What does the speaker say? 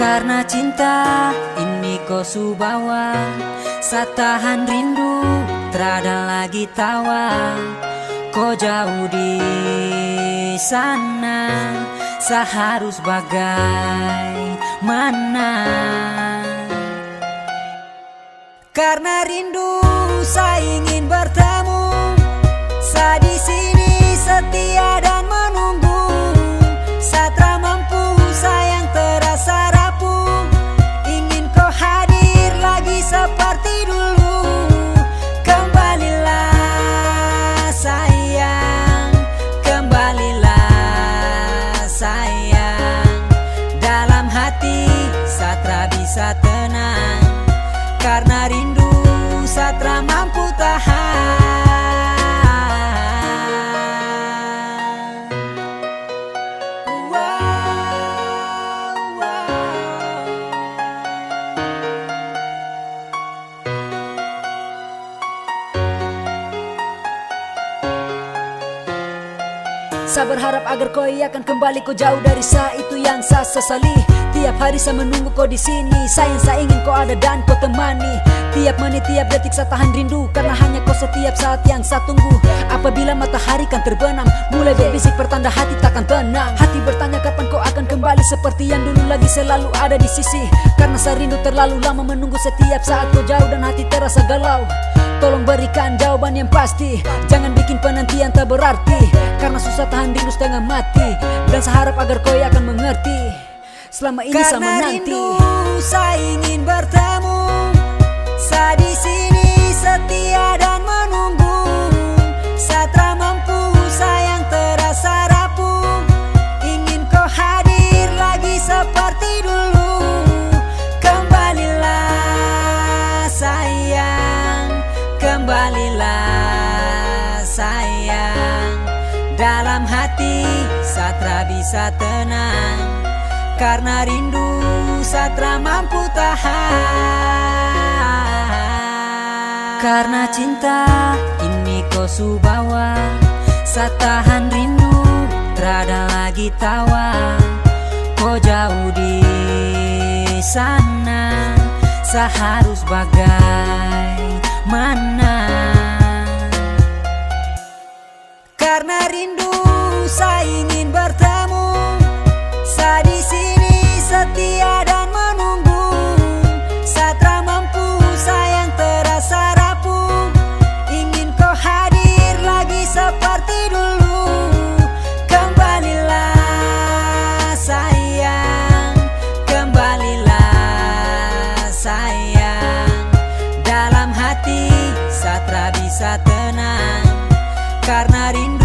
Karena cinta ini kau subawa, satahan rindu terada lagi tawa. Kau jauh di sana, seharus bagaimana? Karena rindu saya ingin bertemu, saya di sini setia dan menunggu. Satra mampu sayang terasa rapuh, ingin kau hadir lagi seperti dulu. Kembalilah sayang, kembalilah sayang. Dalam hati Satra bisa tenang, karena rindu Satra mampu tahan. Saya berharap agar kau akan kembali, kau jauh dari saya, itu yang saya sesali. Tiap hari saya menunggu kau di sini, sayang saya ingin kau ada dan kau temani. Tiap menit, tiap detik saya tahan rindu, karena hanya kau setiap saat yang saya tunggu. Apabila matahari kan terbenam, mulai berbisik pertanda hati takkan tenang. Hati bertanya kapan kau akan kembali, seperti yang dulu lagi selalu ada di sisi. Karena saya rindu terlalu lama menunggu, setiap saat kau jauh dan hati terasa galau. Tolong berikan jawaban yang pasti, jangan bikin penantian tak berarti. Karena susah tahan rindu setengah mati, dan saya harap agar kau akan mengerti. Selama ini saya menanti. Karena rindu saya ingin bertemu, saya di sini setia dan menunggu. Satra mampu sayang terasa rapuh, ingin kau hadir lagi seperti dulu. Kembalilah sayang, kembalilah sayang. Dalam hati Satra bisa tenang, karena rindu Satra mampu tahan. Karena cinta ini kau subawa, satahan rindu terada lagi tawa. Kau jauh di sana, seharus bagaimana? Karena rindu saya ingin bertemu, saya di sini setia dan menunggu. Satra mampu sayang terasa rapuh, ingin kau hadir lagi seperti dulu. Kembalilah sayang, kembalilah sayang. Dalam hati Satra bisa tenang, karena rindu